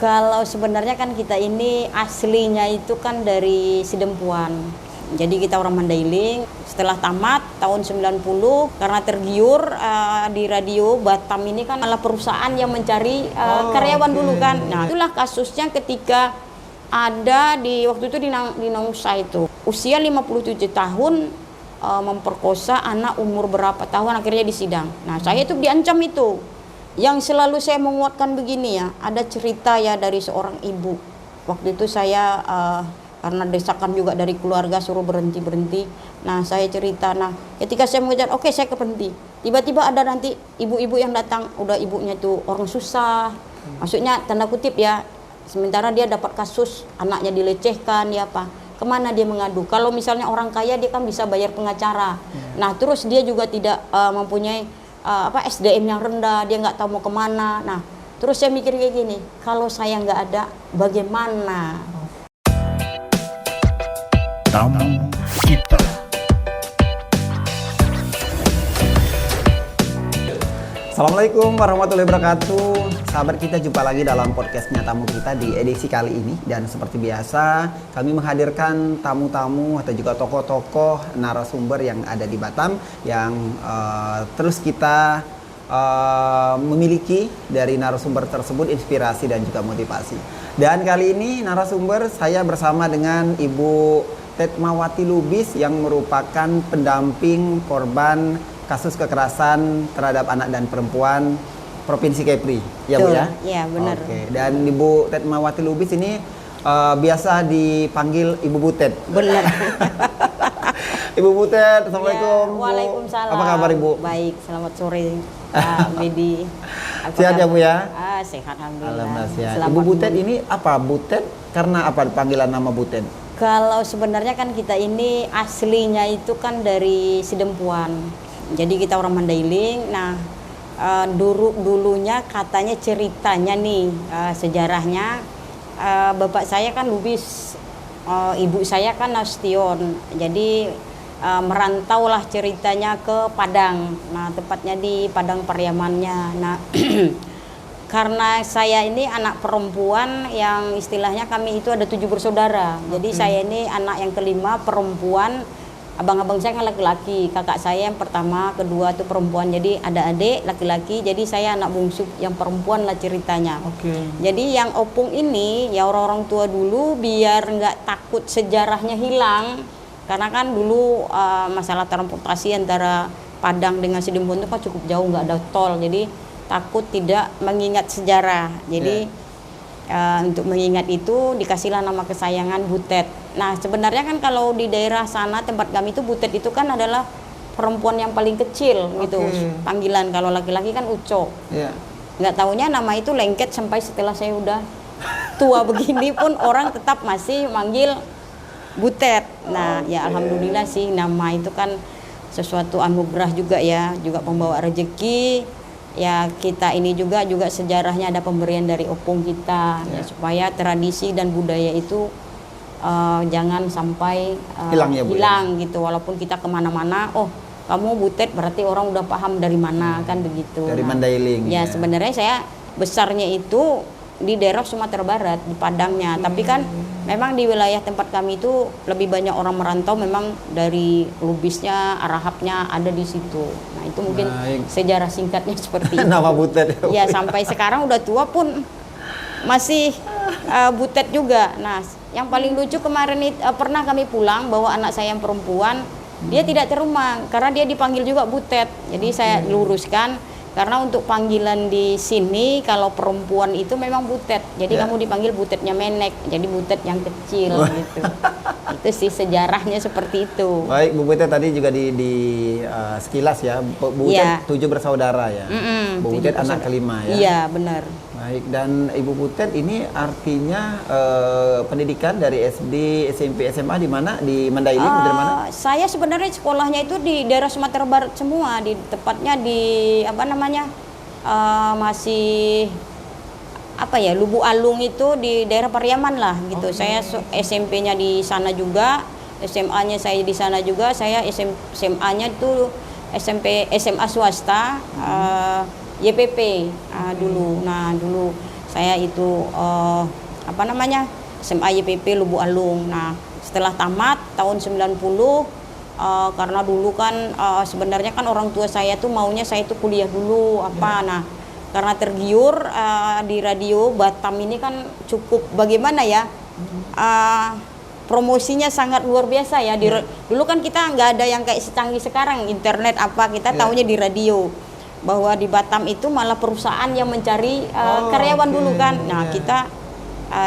Kalau sebenarnya kan kita ini aslinya itu kan dari Sidempuan. Jadi kita orang Mandailing. Setelah tamat tahun 90 karena tergiur di radio Batam ini kan adalah perusahaan yang mencari karyawan dulu kan. Nah, itulah kasusnya ketika ada di waktu itu di Nausa itu. Usia 57 tahun memperkosa anak umur berapa tahun akhirnya disidang. Nah, saya itu diancam itu. Yang selalu saya menguatkan begini ya, ada cerita ya dari seorang ibu. Waktu itu saya karena desakan juga dari keluarga suruh berhenti. Nah, saya cerita, nah ketika saya mengejar, oke, saya berhenti. Tiba-tiba ada nanti ibu-ibu yang datang, udah ibunya itu orang susah. Maksudnya tanda kutip ya, sementara dia dapat kasus anaknya dilecehkan ya apa. Kemana dia mengadu? Kalau misalnya orang kaya dia kan bisa bayar pengacara. Nah, terus dia juga tidak mempunyai SDM yang rendah, dia nggak tahu mau kemana. Nah, terus saya mikir kayak gini, kalau saya nggak ada, bagaimana? Tamu kita. Assalamualaikum warahmatullahi wabarakatuh. Sahabat kita, jumpa lagi dalam podcastnya Tamu Kita di edisi kali ini. Dan seperti biasa kami menghadirkan tamu-tamu atau juga tokoh-tokoh narasumber yang ada di Batam yang terus kita memiliki dari narasumber tersebut inspirasi dan juga motivasi. Dan kali ini narasumber saya bersama dengan Ibu Tetmawati Lubis yang merupakan pendamping korban kasus kekerasan terhadap anak dan perempuan Provinsi Kepri, ya Bu ya? Iya, benar. Oke. Dan Ibu Tetmawati Lubis ini biasa dipanggil Ibu Butet. Benar. Ibu Butet, Assalamualaikum. Ya, waalaikumsalam. Apa kabar Ibu? Baik, selamat sore Pak Medi. Sehat ya Bu ya? Sehat, alhamdulillah. Alhamdulillah sehat. Selamat Ibu Butet ini apa? Butet karena apa panggilan nama Butet? Kalau sebenarnya kan kita ini aslinya itu kan dari Sidempuan. Jadi kita orang Mandailing. Nah, dulunya katanya ceritanya nih sejarahnya bapak saya kan Lubis, ibu saya kan Nasution. Jadi merantaulah ceritanya ke Padang. Nah, tepatnya di Padang Pariamannya. Nah, karena saya ini anak perempuan yang istilahnya kami itu ada 7 bersaudara. Jadi saya ini anak yang kelima perempuan. Abang-abang saya kan laki-laki, kakak saya yang pertama, kedua itu perempuan. Jadi ada adik laki-laki, jadi saya anak bungsu yang perempuan lah ceritanya. Jadi yang opung ini ya orang-orang tua dulu biar nggak takut sejarahnya hilang. Karena kan dulu masalah transportasi antara Padang dengan Sidempuan itu kan cukup jauh, nggak ada tol. Jadi takut tidak mengingat sejarah. Jadi untuk mengingat itu dikasihlah nama kesayangan Butet. Nah, sebenarnya kan kalau di daerah sana tempat kami itu Butet itu kan adalah perempuan yang paling kecil gitu. Panggilan kalau laki-laki kan Uco. Nggak taunya nama itu lengket sampai setelah saya udah tua begini pun orang tetap masih manggil Butet. Nah, ya alhamdulillah sih, nama itu kan sesuatu anugerah juga ya, juga pembawa rezeki. Ya kita ini juga sejarahnya ada pemberian dari opung kita ya, supaya tradisi dan budaya itu jangan sampai hilang gitu. Walaupun kita kemana-mana, oh kamu Butet berarti orang udah paham dari mana kan begitu. Dari Mandailing. Ya sebenarnya saya besarnya itu di daerah Sumatera Barat, di Padangnya. Tapi kan memang di wilayah tempat kami itu lebih banyak orang merantau, memang dari Lubisnya, Arahapnya ada di situ. Nah, itu mungkin sejarah singkatnya seperti itu. Nama Butet. Ya, sampai sekarang udah tua pun masih Butet juga. Nah, yang paling lucu kemarin pernah kami pulang bawa anak saya yang perempuan, dia tidak terima karena dia dipanggil juga Butet. Jadi saya luruskan, karena untuk panggilan di sini kalau perempuan itu memang Butet. Jadi kamu dipanggil Butetnya Menek, jadi Butet yang kecil gitu. Itu sih sejarahnya seperti itu. Baik, Bu Butet tadi juga di sekilas ya. Bu Butet 7 bersaudara ya. Bu Butet anak kelima ya. Iya, benar. Baik, dan Ibu Butet ini artinya pendidikan dari SD, SMP, SMA di mana? Di Mandailing dari mana? Saya sebenarnya sekolahnya itu di daerah Sumatera Barat semua, tepatnya di masih Lubu Alung itu di daerah Pariaman lah gitu. Saya SMP-nya di sana juga, SMA-nya saya di sana juga. Saya SMA-nya itu SMA swasta. YPP dulu. Nah, dulu Saya itu apa namanya, SMA YPP Lubuk Alung. Nah, setelah tamat tahun 90, karena dulu kan sebenarnya kan orang tua saya tuh maunya saya itu kuliah dulu apa. Nah, karena tergiur di radio Batam ini kan cukup bagaimana ya, promosinya sangat luar biasa ya. Dulu kan kita nggak ada yang kayak secanggih sekarang internet apa, kita taunya di radio bahwa di Batam itu malah perusahaan yang mencari karyawan dulu kan. Nah, kita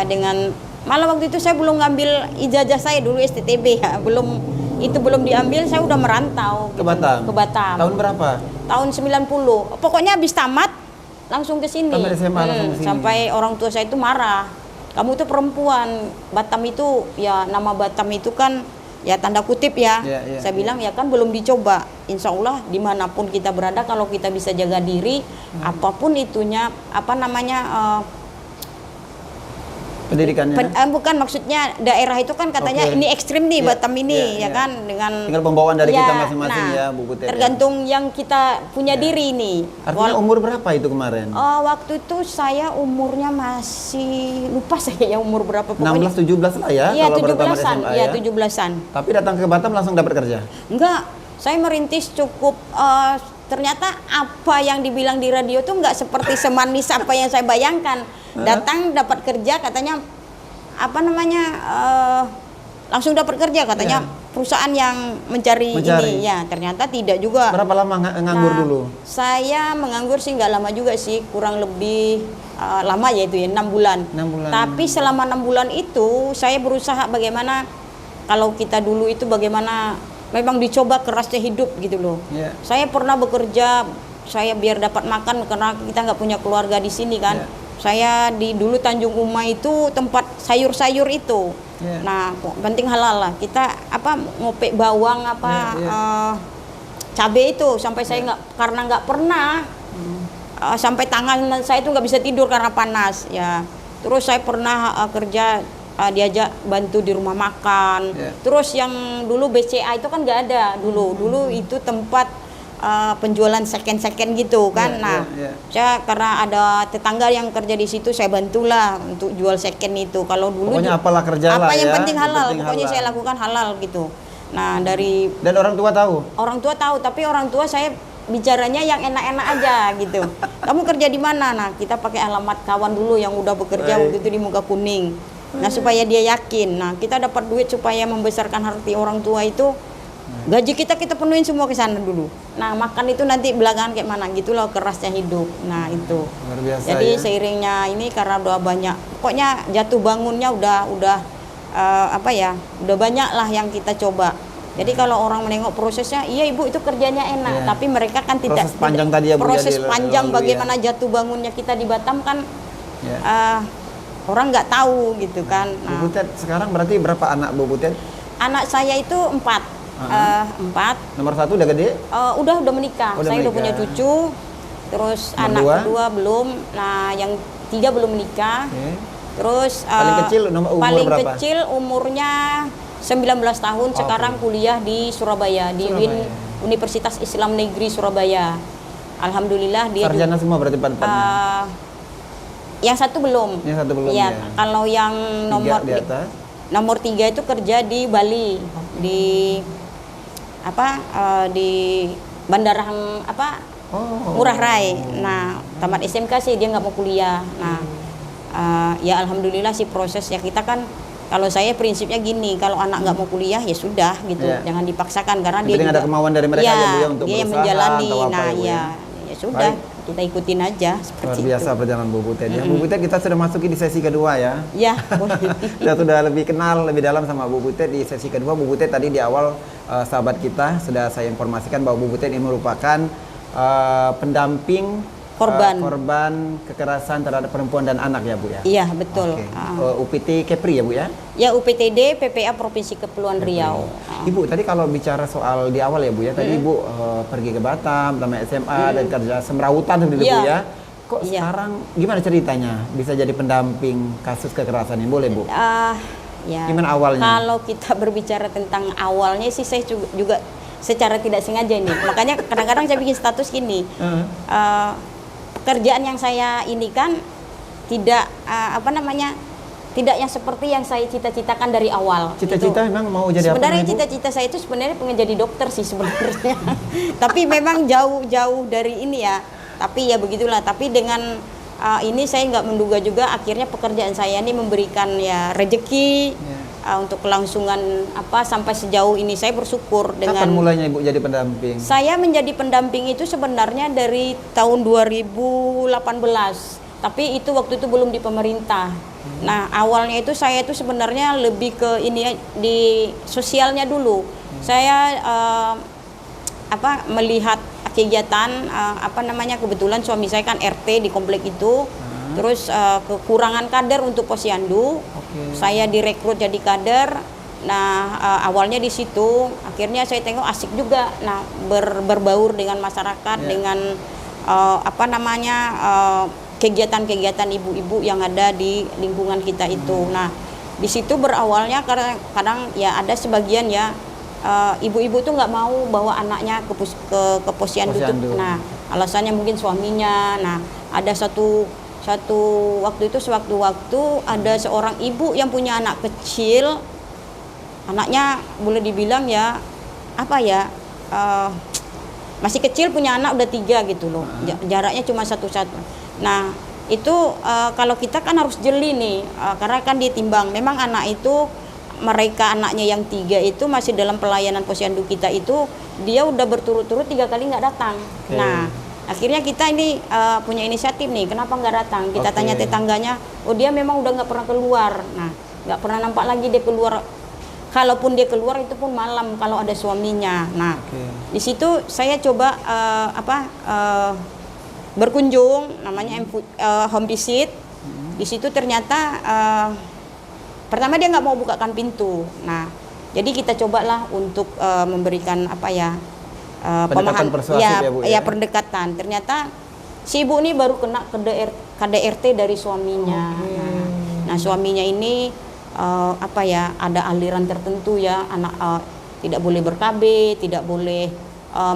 dengan malah waktu itu saya belum ngambil ijazah saya dulu STTB ya, belum diambil, saya udah merantau Ke Batam. Ke Batam. Tahun berapa? Tahun 90. Pokoknya habis tamat langsung ke sini. Tamat SMA langsung ke sini. Sampai orang tua saya itu marah. Kamu itu perempuan. Batam itu ya, nama Batam itu kan ya tanda kutip ya. Saya bilang ya kan belum dicoba. Insya Allah dimanapun kita berada, kalau kita bisa jaga diri, apapun itunya, apa namanya, pendidikannya? bukan, maksudnya daerah itu kan katanya ini ekstrim nih Batam ini ya kan, dengan tinggal pembawaan dari kita masing-masing nah, ya Bu Butet. tergantung yang kita punya diri nih. Artinya umur berapa itu kemarin? Waktu itu saya umurnya masih lupa saya ya umur berapa, pokoknya 16-17 lah ya. iya, kalau baru tamat 17-an, SMA iya ya. 17-an. Tapi datang ke Batam langsung dapat kerja? Enggak, saya merintis cukup ternyata apa yang dibilang di radio tuh enggak seperti semanis apa yang saya bayangkan. Datang dapat kerja katanya, apa namanya, langsung dapat kerja katanya, perusahaan yang mencari ini ya, ternyata tidak juga. Berapa lama nganggur dulu? Saya menganggur sih nggak lama juga sih, kurang lebih lama ya itu ya 6 bulan. 6 bulan. Tapi selama 6 bulan itu saya berusaha bagaimana, kalau kita dulu itu bagaimana memang dicoba kerasnya hidup gitu loh. Saya pernah bekerja, saya biar dapat makan karena kita nggak punya keluarga di sini kan. Saya di dulu Tanjung Uma itu tempat sayur-sayur itu. Nah, penting halal lah. Kita apa ngopek bawang apa cabai itu sampai saya karena nggak pernah sampai tangan saya itu nggak bisa tidur karena panas ya. Terus saya pernah kerja diajak bantu di rumah makan. Terus yang dulu BCA itu kan nggak ada dulu itu tempat penjualan second gitu kan. Saya karena ada tetangga yang kerja di situ, saya bantulah untuk jual second itu. Kalau dulu pokoknya apalah kerja apa lah yang ya, penting halal, penting pokoknya halal. saya lakukan halal gitu. Nah, dan orang tua tahu? Orang tua tahu, tapi orang tua saya bicaranya yang enak-enak aja gitu. Kamu kerja di mana? Nah, kita pakai alamat kawan dulu yang udah bekerja waktu itu di Muka Kuning. Nah, supaya dia yakin. Nah, kita dapat duit supaya membesarkan hati orang tua itu. Gaji kita penuhin semua ke sana dulu. Nah, makan itu nanti belakangan kayak mana, gitu loh kerasnya hidup. Nah, itu. Luar biasa. Jadi ya? seiringnya ini karena udah banyak, pokoknya jatuh bangunnya udah apa ya, udah banyak lah yang kita coba. Jadi kalau orang menengok prosesnya, iya ibu itu kerjanya enak, tapi mereka kan tidak. Proses panjang tadi ya Bu, proses ya, panjang dilalui, bagaimana jatuh bangunnya kita di Batam kan orang nggak tahu gitu kan. Nah, Bu Butet sekarang berarti berapa anak Bu Butet? anak saya itu 4. 4. Nomor 1 udah gede? Udah menikah. Saya udah punya cucu. Terus Nomor anak 2? kedua belum. Nah, yang 3 belum menikah. Terus paling kecil umur paling berapa? kecil umurnya 19 tahun. Sekarang kuliah di Surabaya, di Universitas Islam Negeri Surabaya. Alhamdulillah dia sarjana semua berarti empat-empatnya. Yang satu belum. Yang satu belum ya. ya. Kalau yang Tiga di atas. Nomor 3 itu kerja di Bali, di di Bandara Ngurah Rai. Nah, tamat SMK sih dia nggak mau kuliah. Nah, ya alhamdulillah sih prosesnya. Kita kan, kalau saya prinsipnya gini, kalau anak nggak mau kuliah ya sudah gitu, jangan dipaksakan karena dia juga ada kemauan dari mereka ya Bu ya untuk dia yang berusaha, menjalani. atau apa Nah, ya sudah. Baik. Kita ikutin aja seperti Luar biasa itu. perjalanan Bu Butet ya. Bu Butet kita sudah masuki di sesi kedua ya. Ya, boleh. Kita sudah lebih kenal lebih dalam sama Bu Butet di sesi kedua. Bu Butet tadi di awal sahabat kita sudah saya informasikan bahwa Bu Butet ini merupakan pendamping korban kekerasan terhadap perempuan dan anak ya Bu ya. Iya, betul. UPT Kepri ya Bu ya. Ya, UPTD PPA Provinsi Kepulauan Riau. Ibu tadi kalau bicara soal di awal ya Bu ya, tadi Ibu pergi ke Batam, tamat SMA dan kerja semrawutan seperti itu Bu ya. Kok sekarang gimana ceritanya bisa jadi pendamping kasus kekerasan ini, boleh Bu? Ya. Gimana awalnya? Kalau kita berbicara tentang awalnya sih saya juga secara tidak sengaja nih. Makanya kadang-kadang saya bikin status gini. Pekerjaan yang saya ini kan tidak apa namanya, tidak yang seperti yang saya cita-citakan dari awal. Cita-cita Itu. memang mau jadi apa? Sebenarnya Ibu? cita-cita saya itu sebenarnya pengen jadi dokter sih sebenarnya. Tapi memang jauh-jauh dari ini ya. Tapi ya begitulah. Tapi dengan ini saya nggak menduga juga akhirnya pekerjaan saya ini memberikan ya rezeki untuk kelangsungan apa sampai sejauh ini. Saya bersyukur dengan. Kapan mulainya Ibu jadi pendamping? Saya menjadi pendamping itu sebenarnya dari tahun 2018. Tapi itu waktu itu belum di pemerintah. Nah, awalnya itu saya itu sebenarnya lebih ke ini di sosialnya dulu. Saya melihat kegiatan apa namanya, kebetulan suami saya kan RT di komplek itu. Terus kekurangan kader untuk posyandu. Saya direkrut jadi kader. Nah, awalnya di situ, akhirnya saya tengok asik juga. Nah, berbaur dengan masyarakat dengan apa namanya kegiatan-kegiatan ibu-ibu yang ada di lingkungan kita itu. Nah, di situ berawalnya karena kadang ya ada sebagian ya ibu-ibu tuh nggak mau bawa anaknya ke posyandu tuh. Nah, alasannya mungkin suaminya. Nah, ada satu waktu itu sewaktu-waktu ada seorang ibu yang punya anak kecil. Anaknya boleh dibilang ya apa ya masih kecil, punya anak udah 3 gitu loh. Jaraknya cuma satu. Nah, itu kalau kita kan harus jeli nih, karena kan ditimbang. Memang anak itu, mereka anaknya yang 3 itu masih dalam pelayanan posyandu kita itu, dia udah berturut-turut 3 kali nggak datang. Nah, akhirnya kita ini punya inisiatif nih, kenapa nggak datang? Kita tanya tetangganya, oh dia memang udah nggak pernah keluar. Nah, nggak pernah nampak lagi dia keluar. Kalaupun dia keluar itu pun malam kalau ada suaminya. Nah, di situ saya coba berkunjung, namanya home visit. Di situ ternyata pertama dia nggak mau bukakan pintu. Nah, jadi kita cobalah untuk memberikan apa ya pendekatan persuasif pendekatan. Ternyata si ibu ini baru kena KDRT dari suaminya. Nah, suaminya ini ada aliran tertentu ya, anak tidak boleh ber-KB, tidak boleh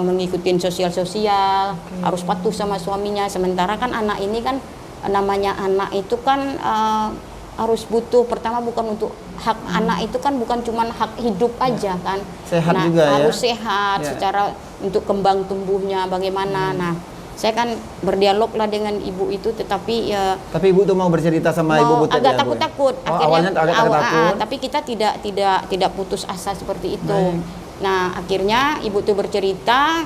mengikuti sosial, harus patuh sama suaminya. Sementara kan anak ini kan namanya anak itu kan harus butuh, pertama bukan untuk hak anak itu kan bukan cuma hak hidup aja kan. Sehat nah, juga harus ya. sehat secara untuk kembang tumbuhnya bagaimana. Nah, saya kan berdialog lah dengan ibu itu, tetapi ya. Tapi ibu tuh mau bercerita sama ibu Butet agak ya, takut-takut. Awalnya agak takut. Tapi kita tidak putus asa seperti itu. Nah, akhirnya ibu tuh bercerita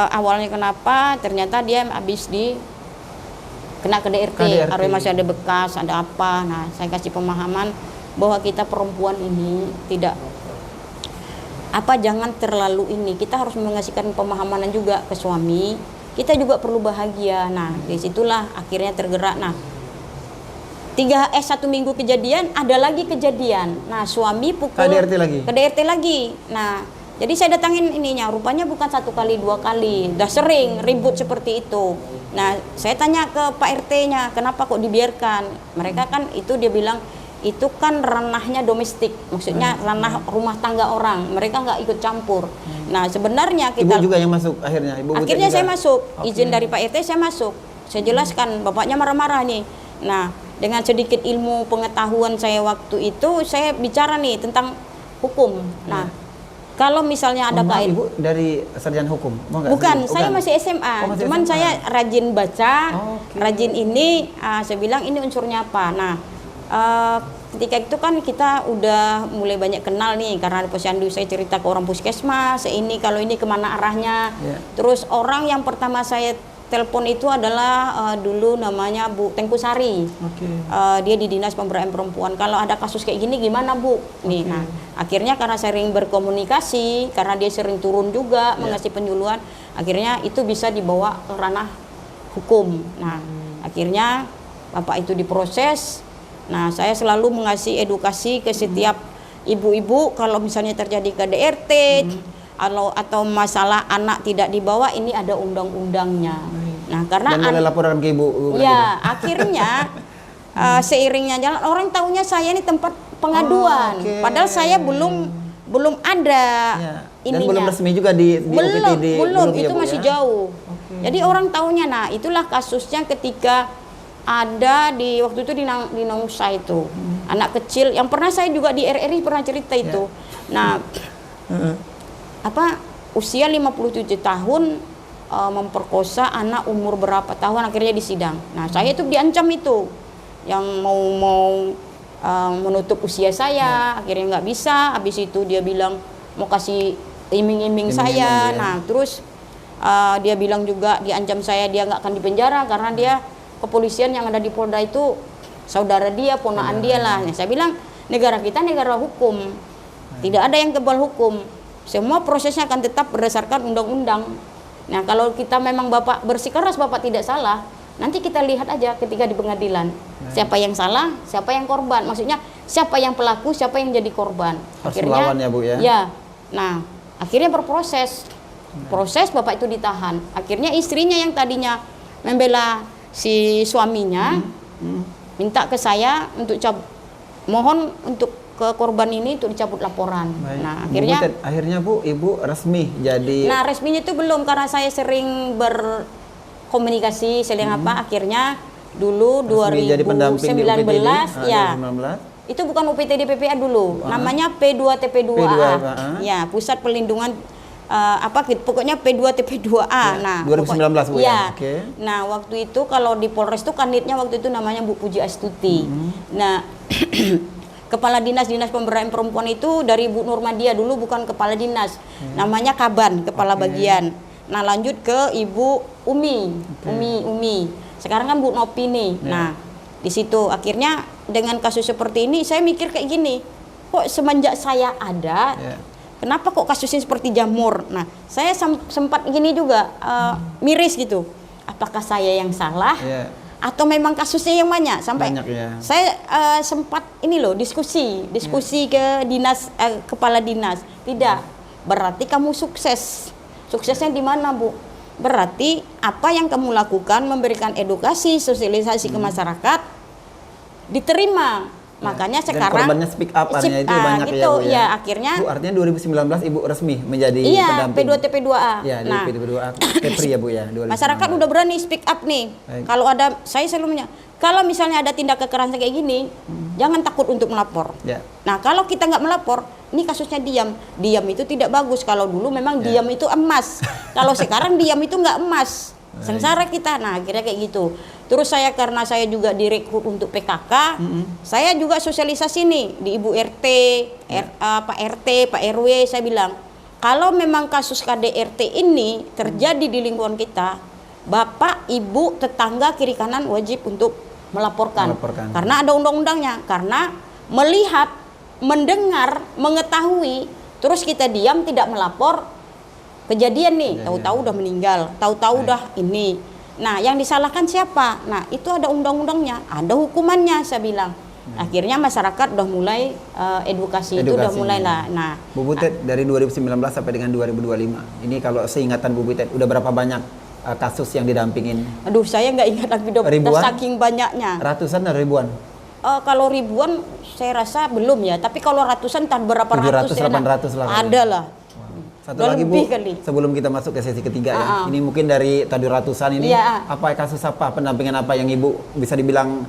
awalnya kenapa, ternyata dia habis kena KDRT. Arwah masih ada bekas, ada apa. Nah, saya kasih pemahaman bahwa kita perempuan ini tidak jangan terlalu ini. Kita harus mengasihkan pemahaman juga ke suami. Kita juga perlu bahagia. Nah, disitulah akhirnya tergerak. Nah, 1 minggu kejadian, ada lagi kejadian. Nah, suami pukul KDRT lagi. Nah, jadi saya datangin ininya, rupanya bukan 1 kali 2 kali, udah sering ribut seperti itu. Nah, saya tanya ke Pak RT-nya, kenapa kok dibiarkan? Mereka kan itu dia bilang itu kan ranahnya domestik, maksudnya ranah rumah tangga orang, mereka nggak ikut campur. Nah, sebenarnya kita ibu juga yang masuk akhirnya. Akhirnya saya masuk, izin dari Pak RT saya masuk. Saya jelaskan, bapaknya marah-marah nih. Nah, dengan sedikit ilmu pengetahuan saya waktu itu, saya bicara nih tentang hukum. Nah, kalau misalnya ada kaitan. Ibu dari sarjana hukum? Bukan, saya masih SMA. Cuman SMA. Saya rajin baca, rajin ini. Saya bilang ini unsurnya apa. Nah, ketika itu kan kita udah mulai banyak kenal nih, karena di posyandu saya cerita ke orang puskesmas, kalau ini kemana arahnya. Terus orang yang pertama saya telepon itu adalah dulu namanya Bu Tengku Sari. Dia di Dinas Pemberdayaan Perempuan. Kalau ada kasus kayak gini gimana Bu? Nih, nah akhirnya karena sering berkomunikasi, karena dia sering turun juga mengasih penyuluhan, akhirnya itu bisa dibawa ke ranah hukum. Nah, akhirnya Bapak itu diproses. Nah, saya selalu mengasih edukasi ke setiap ibu-ibu kalau misalnya terjadi KDRT atau masalah anak tidak dibawa, ini ada undang-undangnya. Nah, karena boleh laporan ke ibu. Ya, akhirnya seiringnya jalan orang taunya saya ini tempat pengaduan. Padahal saya belum ada ininya. Dan belum resmi juga di OPT belum itu masih jauh. Jadi orang taunya, nah itulah kasusnya ketika ada di waktu itu di Nausa itu. Anak kecil yang pernah saya juga di RRI pernah cerita itu. Nah, usia 57 tahun memperkosa anak umur berapa tahun, akhirnya disidang. Nah, saya itu diancam itu. Yang mau menutup usia saya, akhirnya nggak bisa. Habis itu dia bilang mau kasih iming-iming saya. Nah, terus dia bilang juga diancam saya dia nggak akan dipenjara karena dia kepolisian yang ada di Polda itu saudara dia, ponakan dia lah. Nah, saya bilang negara kita negara hukum, tidak ada yang kebal hukum. Semua prosesnya akan tetap berdasarkan undang-undang. Nah, kalau kita memang Bapak bersikeras Bapak tidak salah, nanti kita lihat aja ketika di pengadilan siapa yang salah, siapa yang korban. Maksudnya siapa yang pelaku, siapa yang jadi korban. Harus melawan ya Bu ya. Ya. Nah, akhirnya berproses. Proses Bapak itu ditahan. Akhirnya istrinya yang tadinya membela si suaminya minta ke saya untuk mohon untuk ke korban ini untuk dicabut laporan. Baik. Nah, akhirnya Bu, Ibu resmi jadi. Nah, resminya itu belum karena saya sering berkomunikasi akhirnya dulu resmi 2019 jadi pendamping di UPTD, ya. 2019. Itu bukan UPTD PPA dulu, namanya P2TP2A. Ya, Pusat Perlindungan pokoknya P2TP2A. Ya, Nah, 2019 Bu ya. Oke. Nah, waktu itu kalau di Polres itu kanitnya waktu itu namanya Bu Puji Astuti. Nah, Kepala Dinas Pemberdayaan Perempuan itu dari Bu Nurmadia dulu, bukan kepala dinas. Namanya Kaban, kepala bagian. Nah, lanjut ke Ibu Umi. Sekarang kan Bu Nopi nih. Nah, di situ akhirnya dengan kasus seperti ini saya mikir kayak gini. Kok semenjak saya ada kenapa kok kasusnya seperti jamur? Nah, saya sempat gini juga, miris gitu. Apakah saya yang salah? Atau memang kasusnya yang banyak? Sampai saya sempat diskusi ke dinas, kepala dinas. Tidak, berarti kamu sukses. Suksesnya di mana, Bu? Berarti apa yang kamu lakukan, memberikan edukasi, sosialisasi ke masyarakat, diterima. Makanya sekarang korbannya speak up artinya itu banyak gitu, ya Bu ya. Akhirnya Bu, artinya 2019 Ibu resmi menjadi pendamping P2TP2A. Ya, di P2TP2A Kepri ya Bu ya. 2019. Masyarakat udah berani speak up nih. Kalau ada, saya selalu kalau misalnya ada tindak kekerasan kayak gini, jangan takut untuk melapor. Nah, kalau kita nggak melapor, ini kasusnya diam itu tidak bagus. Kalau dulu memang diam itu emas. Kalau sekarang diam itu nggak emas, sengsara kita. Nah, akhirnya kayak gitu. Terus karena saya juga direkrut untuk PKK, saya juga sosialisasi nih di Ibu RT, Pak RT, Pak RW, saya bilang, kalau memang kasus KDRT ini terjadi di lingkungan kita, Bapak, Ibu, tetangga, kiri kanan wajib untuk melaporkan. Karena ada undang-undangnya. Karena melihat, mendengar, mengetahui, terus kita diam tidak melapor, kejadian nih, tahu-tahu udah meninggal, tahu-tahu udah ini. Nah, yang disalahkan siapa? Nah, itu ada undang-undangnya, ada hukumannya, saya bilang. Akhirnya masyarakat udah mulai edukasi itu udah mulai lah. Nah, Bu Butet dari 2019 sampai dengan 2025. Ini kalau seingatan Bu Butet udah berapa banyak kasus yang didampingin? Aduh, saya nggak ingat lagi ribuan? Saking banyaknya. Ratusan atau ribuan? Kalau ribuan saya rasa belum ya, tapi kalau ratusan entah berapa 700, ratus 800 lah. Ada lah. Satu lagi Bu, sebelum kita masuk ke sesi ketiga ya. Ini mungkin dari tadi ratusan ini, kasus apa, pendampingan apa yang Ibu bisa dibilang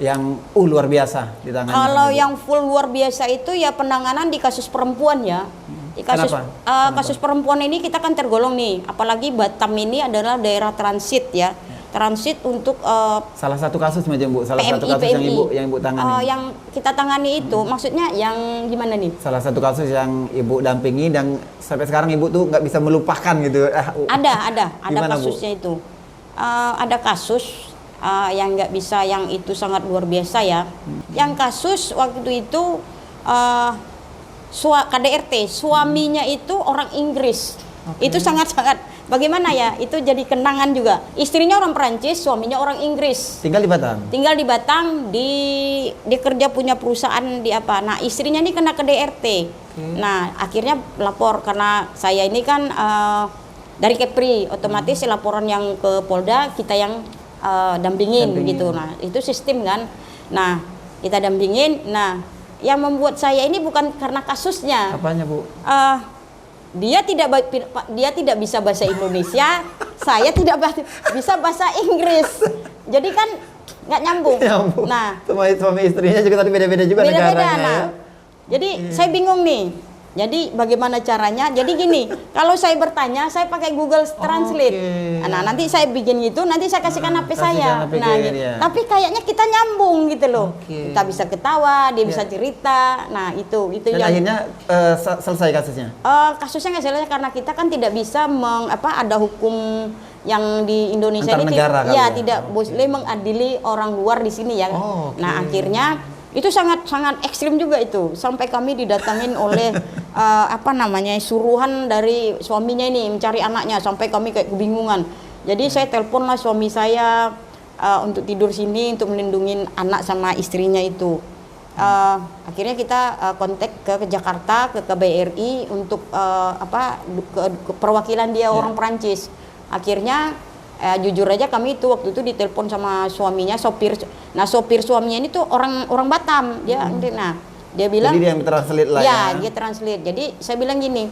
yang luar biasa di tangan? Kalau yang full luar biasa itu ya penanganan di kasus perempuan ya. Di kasus perempuan ini kita kan tergolong nih, apalagi Batam ini adalah daerah transit ya. Transit untuk salah satu kasus macam Bu, salah satu kasus yang Ibu tangani. Yang kita tangani itu maksudnya yang gimana nih? Salah satu kasus yang Ibu dampingi dan sampai sekarang Ibu tuh nggak bisa melupakan gitu. Ada Gimana, kasusnya Bu? Itu. Ada kasus yang nggak bisa, yang itu sangat luar biasa ya. Yang kasus waktu itu KDRT, suaminya itu orang Inggris. Itu sangat-sangat bagaimana ya, itu jadi kenangan juga. Istrinya orang Perancis, suaminya orang Inggris. Tinggal di Batam? Tinggal di Batam, dia kerja punya perusahaan di apa. Nah, istrinya ini kena KDRT. Nah, akhirnya lapor karena saya ini kan dari Kepri, otomatis laporan yang ke Polda kita yang dampingin gitu. Nah, itu sistem kan. Nah, kita dampingin. Nah, yang membuat saya ini bukan karena kasusnya. Apanya, Bu? Dia tidak bisa bahasa Indonesia, saya tidak bisa bahasa Inggris. Jadi kan nggak nyambung. Nyambung. Nah, suami istrinya juga tadi beda-beda juga beda-beda. negaranya. Nah, Ya. jadi saya bingung nih. Jadi bagaimana caranya? Jadi gini, kalau saya bertanya, saya pakai Google Translate. Oke. Nah, nanti saya bikin gitu, nanti saya kasihkan HP saya. kasihkan HP Nah, ke gitu. dia. Tapi kayaknya kita nyambung gitu loh. Oke. Kita bisa ketawa, dia bisa cerita. Nah, itu Dan yang akhirnya selesai kasusnya. kasusnya nggak selesai karena kita kan tidak bisa ada hukum yang di Indonesia Antar ini negara kali ya? tidak boleh mengadili orang luar di sini ya. Oh, oke. Nah, akhirnya itu sangat ekstrim juga itu, sampai kami didatangin oleh suruhan dari suaminya ini mencari anaknya, sampai kami kayak kebingungan. Jadi saya teleponlah suami saya untuk tidur sini untuk melindungi anak sama istrinya itu. Akhirnya kita kontak ke Jakarta, ke KBRI untuk ke perwakilan dia orang Perancis. Akhirnya jujur aja kami itu waktu itu ditelepon sama suaminya, sopir suaminya ini tuh orang Batam dia. Nah, dia bilang Jadi dia yang translate lah ya, dia translate. Jadi saya bilang gini,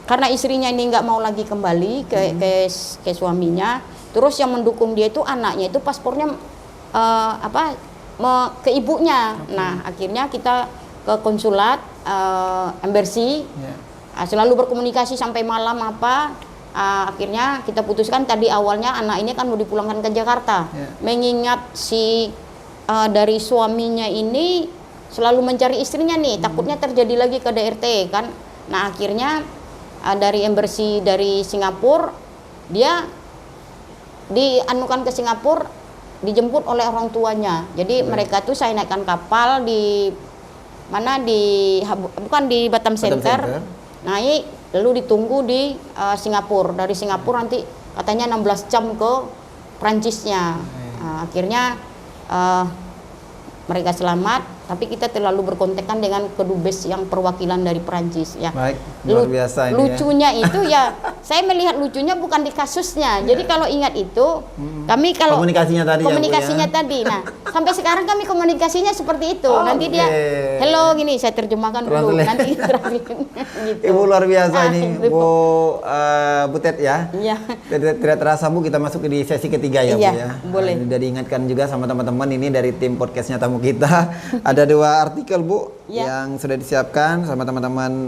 karena istrinya ini nggak mau lagi kembali ke suaminya, terus yang mendukung dia itu anaknya itu paspornya ke ibunya. Nah, akhirnya kita ke konsulat embassy, selalu berkomunikasi sampai malam akhirnya kita putuskan tadi awalnya anak ini kan mau dipulangkan ke Jakarta. Mengingat dari suaminya ini selalu mencari istrinya nih, takutnya terjadi lagi KDRT kan. Nah, akhirnya dari embassy dari Singapura dia dianukan ke Singapura, dijemput oleh orang tuanya. Jadi mereka tuh saya naikkan kapal di bukan di Batam Center. Naik lalu ditunggu di Singapura. Dari Singapura nanti katanya 16 jam ke Prancisnya. Akhirnya mereka selamat, tapi kita terlalu berkontekan dengan kedubes yang perwakilan dari Prancis ya. Baik, luar biasa ini lucunya itu ya, saya melihat lucunya bukan di kasusnya. Jadi kalau ingat itu, kami kalau komunikasinya tadi komunikasinya ya, Bu, ya? tadi. Nah, sampai sekarang kami komunikasinya seperti itu. Nanti dia hello gini, saya terjemahkan dulu. Nanti gitu. Ibu luar biasa ini, Bu Tet ya. Iya. Tidak terasa Bu, kita masuk di sesi ketiga ya, Iya, Bu ya. boleh. Sudah diingatkan juga sama teman-teman ini dari tim podcastnya tamu kita. Ada 2 artikel Bu yang sudah disiapkan sama teman-teman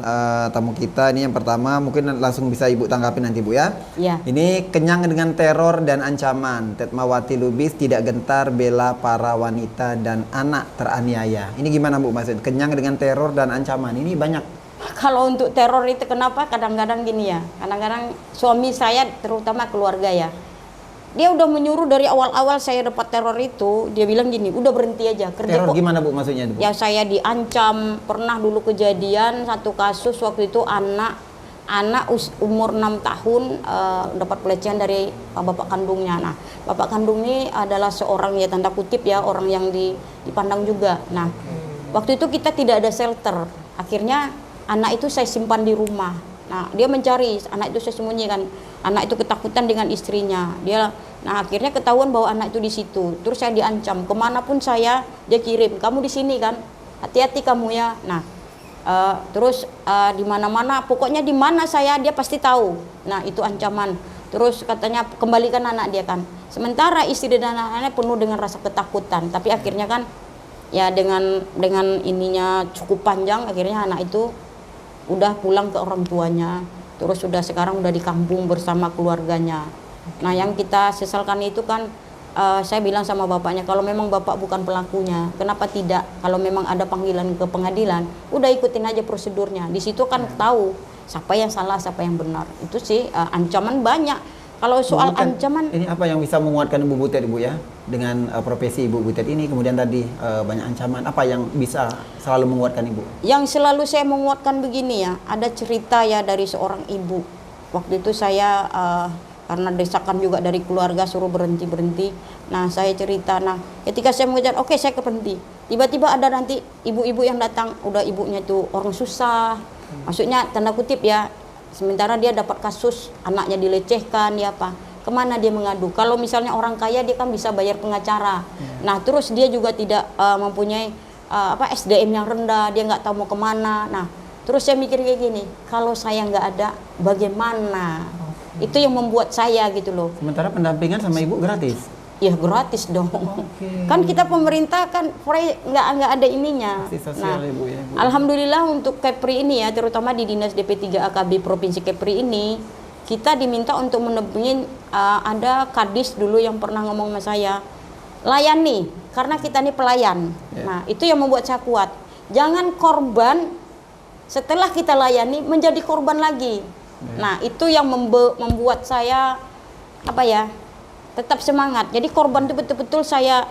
tamu kita. Ini yang pertama mungkin langsung bisa Ibu tanggapi nanti Bu ya. Iya. Ini kenyang dengan teror dan ancaman. Tetmawati Lubis tidak gentar bela para wanita dan anak teraniaya. Ini gimana Bu maksud? Kenyang dengan teror dan ancaman. Ini banyak. Kalau untuk teror itu kenapa kadang-kadang gini ya. Kadang-kadang suami saya terutama keluarga ya. Dia udah menyuruh dari awal-awal saya dapat teror itu, dia bilang gini, udah berhenti aja kerja. Teror gimana Bu maksudnya itu, Bu? Ya saya diancam, pernah dulu kejadian satu kasus waktu itu anak umur 6 tahun dapat pelecehan dari bapak kandungnya. Nah, bapak kandung ini adalah seorang ya tanda kutip ya orang yang dipandang juga. Nah, waktu itu kita tidak ada shelter. Akhirnya anak itu saya simpan di rumah. Nah, dia mencari, anak itu saya sembunyikan. Anak itu ketakutan dengan istrinya. Nah akhirnya ketahuan bahwa anak itu di situ. Terus saya diancam, kemanapun dia kirim, kamu di sini kan, hati-hati kamu ya. Nah terus di mana-mana, pokoknya di mana dia pasti tahu. Nah itu ancaman. Terus katanya kembalikan anak dia kan. Sementara istri dan anak-anaknya penuh dengan rasa ketakutan. Tapi akhirnya kan ya dengan ininya cukup panjang, akhirnya anak itu udah pulang ke orang tuanya. Terus sekarang udah di kampung bersama keluarganya. Nah yang kita sesalkan itu kan saya bilang sama bapaknya, kalau memang bapak bukan pelakunya, kenapa tidak? Kalau memang ada panggilan ke pengadilan, udah ikutin aja prosedurnya. Di situ kan tahu siapa yang salah, siapa yang benar. Itu sih ancaman banyak. Kalau soal ancaman, ini apa yang bisa menguatkan Ibu Butet Ibu ya dengan profesi Ibu Butet ini, kemudian tadi banyak ancaman, apa yang bisa selalu menguatkan Ibu? Yang selalu saya menguatkan begini ya, ada cerita ya dari seorang ibu. Waktu itu saya karena desakan juga dari keluarga suruh berhenti. Nah saya cerita, nah ketika saya mengejar, oke saya berhenti. Tiba-tiba ada nanti ibu-ibu yang datang, udah ibunya tuh orang susah, maksudnya tanda kutip ya. Sementara dia dapat kasus anaknya dilecehkan, dia kemana dia mengadu? Kalau misalnya orang kaya dia kan bisa bayar pengacara. Nah terus dia juga tidak mempunyai SDM yang rendah, dia nggak tahu mau kemana. Nah terus saya mikir kayak gini, kalau saya nggak ada, bagaimana? Itu yang membuat saya gitu loh. Sementara pendampingan sama Ibu gratis? Ya gratis dong. Oke. Kan kita pemerintah kan nggak ada ininya. Aksi sosial, Nah, Ibu ya, Bu. alhamdulillah untuk Kepri ini ya, terutama di Dinas DP3 AKB Provinsi Kepri ini, kita diminta untuk mendampingin, ada kadis dulu yang pernah ngomong sama saya, layani, karena kita ini pelayan. Ya. Nah, itu yang membuat saya kuat. Jangan korban setelah kita layani menjadi korban lagi. Nah, itu yang membuat saya apa ya, tetap semangat. Jadi korban itu betul-betul saya,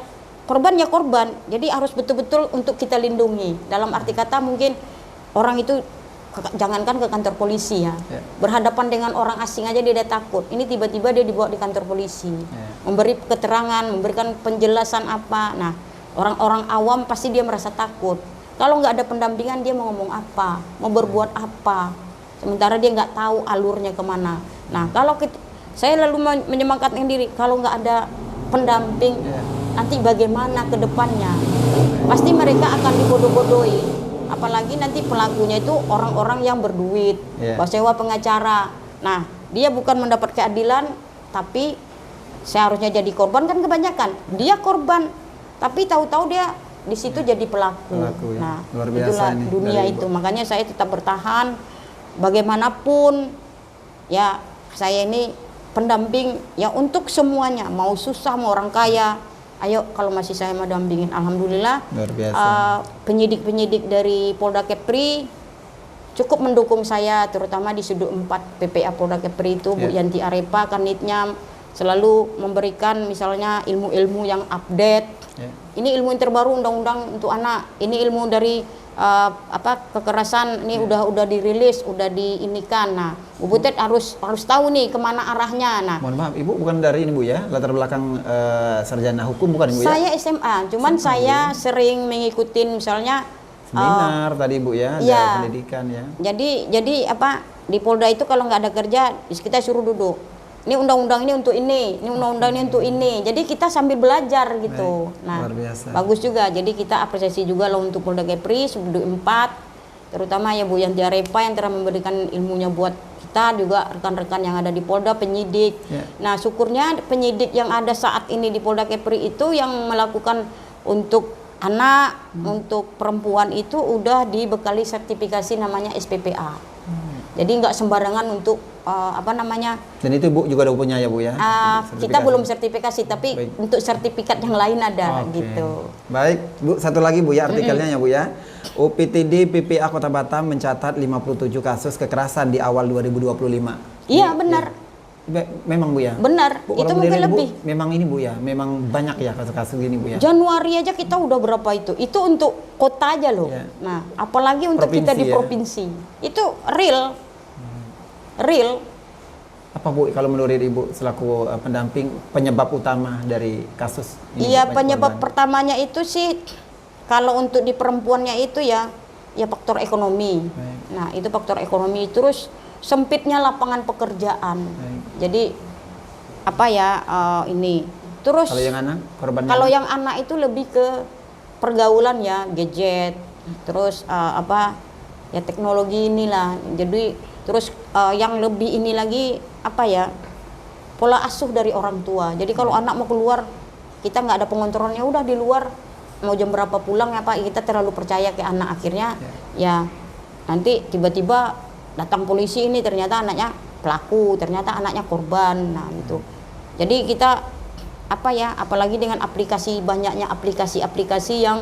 korban ya korban, jadi harus betul-betul untuk kita lindungi. Dalam arti kata mungkin orang itu jangankan ke kantor polisi ya, berhadapan dengan orang asing aja dia takut. Ini tiba-tiba dia dibawa di kantor polisi, memberi keterangan, memberikan penjelasan apa. Nah, orang-orang awam pasti dia merasa takut. Kalau nggak ada pendampingan dia mau ngomong apa, mau berbuat apa, sementara dia nggak tahu alurnya kemana. Nah, kalau saya lalu menyemangatkan diri, kalau nggak ada pendamping, nanti bagaimana ke depannya? Pasti mereka akan dibodoh-bodohi. Apalagi nanti pelakunya itu orang-orang yang berduit, sewa pengacara. Nah, dia bukan mendapat keadilan, tapi seharusnya jadi korban kan kebanyakan. Dia korban, tapi tahu-tahu dia di situ jadi pelaku. Ya. Nah, Luar biasa itulah ini dunia dari itu. Ibu. Makanya saya tetap bertahan, bagaimanapun ya saya ini pendamping ya untuk semuanya, mau susah mau orang kaya, ayo kalau masih saya mau dampingin. Alhamdulillah Luar biasa. penyidik-penyidik dari Polda Kepri cukup mendukung saya, terutama di sudut 4 PPA Polda Kepri itu Bu Yanti Arepa Kanitnya selalu memberikan misalnya ilmu-ilmu yang update. Ini ilmu yang terbaru undang-undang untuk anak, ini ilmu dari kekerasan ini udah dirilis, udah diinikan. Nah, Bu Butet harus tahu nih kemana arahnya. Nah, Mohon maaf, Ibu bukan dari ini Bu ya, latar belakang sarjana hukum bukan Ibu ya? saya SMA, cuman saya sering mengikuti misalnya Seminar tadi Bu ya, ada pendidikan ya. Jadi apa di Polda itu kalau nggak ada kerja kita suruh duduk. Ini undang-undang ini untuk ini undang-undang ini untuk ini. Jadi kita sambil belajar gitu. Baik, Nah, luar biasa. bagus juga. Jadi kita apresiasi juga loh untuk Polda Kepri sudut 4, terutama ya Bu Yanti Arepa yang telah memberikan ilmunya buat kita, juga rekan-rekan yang ada di Polda, penyidik. Nah, syukurnya penyidik yang ada saat ini di Polda Kepri itu yang melakukan untuk anak, untuk perempuan itu udah dibekali sertifikasi namanya SPPA. Jadi nggak sembarangan untuk Dan itu Bu juga udah punya ya Bu ya? kita belum sertifikasi, tapi untuk sertifikat yang lain ada gitu. Baik Bu, satu lagi Bu ya artikelnya ya Bu ya. UPTD PPA Kota Batam mencatat 57 kasus kekerasan di awal 2025. Iya benar. Memang Bu ya? Benar, Bu, itu kalau mungkin menilai, Bu, lebih. memang ini Bu ya, memang banyak ya kasus-kasus gini Bu ya? Januari aja kita udah berapa itu? Itu untuk kota aja loh. Nah, apalagi untuk kita di provinsi. Itu real. Apa Bu kalau menurut Ibu selaku pendamping penyebab utama dari kasus ini? Iya, penyebab pertamanya itu sih kalau untuk di perempuannya itu ya faktor ekonomi. Nah, itu faktor ekonomi, terus sempitnya lapangan pekerjaan. Jadi ini. Terus kalau yang anak korbannya? Kalau yang anak itu lebih ke pergaulan ya, gadget. Terus teknologi inilah. Jadi terus yang lebih ini lagi pola asuh dari orang tua. Jadi kalau anak mau keluar, kita nggak ada pengontrolnya, udah di luar mau jam berapa pulang kita terlalu percaya ke anak, akhirnya ya nanti tiba-tiba datang polisi, ini ternyata anaknya pelaku, ternyata anaknya korban. Nah gitu. Jadi kita apalagi dengan banyaknya aplikasi-aplikasi yang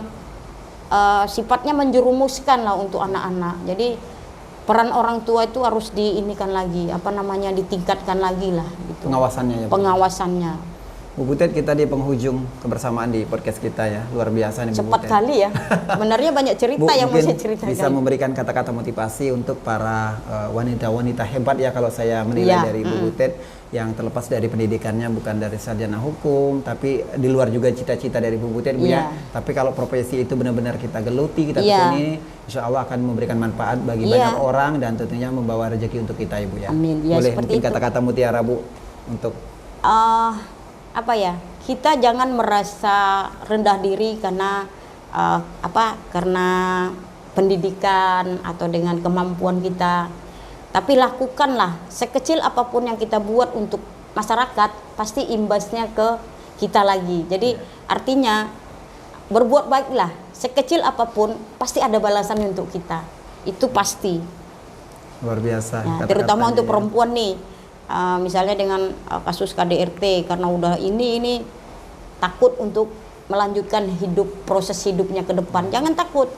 sifatnya menjerumuskan lah untuk anak-anak. Jadi peran orang tua itu harus diinikan lagi, ditingkatkan lagi lah gitu. Pengawasannya ya Bu? Pengawasannya. Bu Butet, kita di penghujung kebersamaan di podcast kita ya, luar biasa nih Bu Cepat Butet. kali ya. Sebenarnya banyak cerita Bu, yang mau mungkin saya ceritakan. bisa memberikan kata-kata motivasi untuk para wanita-wanita hebat ya, kalau saya menilai dari Bu Butet, yang terlepas dari pendidikannya bukan dari sarjana hukum, tapi di luar juga cita-cita dari Bu Butet Bu ya. Tapi kalau profesi itu benar-benar kita geluti, kita tekuni, insya Allah akan memberikan manfaat bagi banyak orang dan tentunya membawa rezeki untuk kita ya Bu ya. Amin. Ya, boleh seperti mungkin itu. kata-kata mutiara Bu untuk kita jangan merasa rendah diri karena karena pendidikan atau dengan kemampuan kita. Tapi lakukanlah sekecil apapun yang kita buat untuk masyarakat, pasti imbasnya ke kita lagi. Jadi artinya berbuat baiklah, sekecil apapun pasti ada balasannya untuk kita. Itu pasti. Luar biasa. Ya, kata-katanya terutama untuk ya. perempuan nih, misalnya dengan kasus KDRT karena udah ini takut untuk melanjutkan proses hidupnya ke depan. Jangan takut.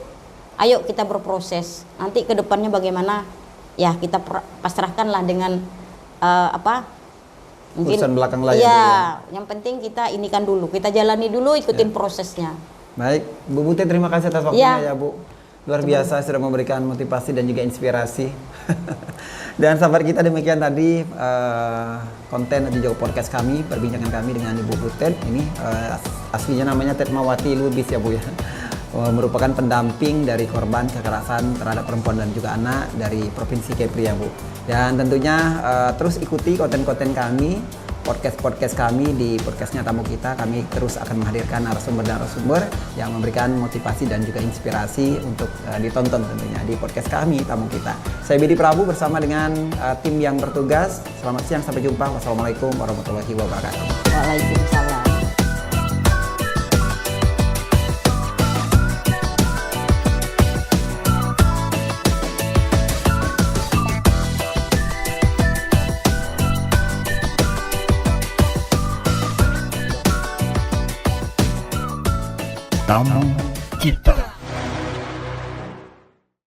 Ayo kita berproses. Nanti ke depannya bagaimana? Ya kita pasrahkanlah dengan mungkin Urusan belakang layar ya, dulu ya. yang penting kita inikan dulu, kita jalani dulu, ikutin prosesnya. Baik, Bu Butet, terima kasih atas waktunya Ya. ya Bu. Luar biasa sudah memberikan motivasi dan juga inspirasi. Dan sahabat kita, demikian tadi konten dan juga podcast kami, perbincangan kami dengan Ibu Butet. Ini aslinya namanya Tetmawati Lubis ya Bu ya. Merupakan pendamping dari korban kekerasan terhadap perempuan dan juga anak dari Provinsi Kepri ya Bu. Dan tentunya terus ikuti konten-konten kami, podcast kami di podcastnya Tamu Kita. Kami terus akan menghadirkan narasumber yang memberikan motivasi dan juga inspirasi untuk ditonton tentunya di podcast kami Tamu Kita. Saya Bidi Prabu bersama dengan tim yang bertugas. Selamat siang, sampai jumpa. Wassalamualaikum warahmatullahi wabarakatuh. Waalaikumsalam. Tamu Kita.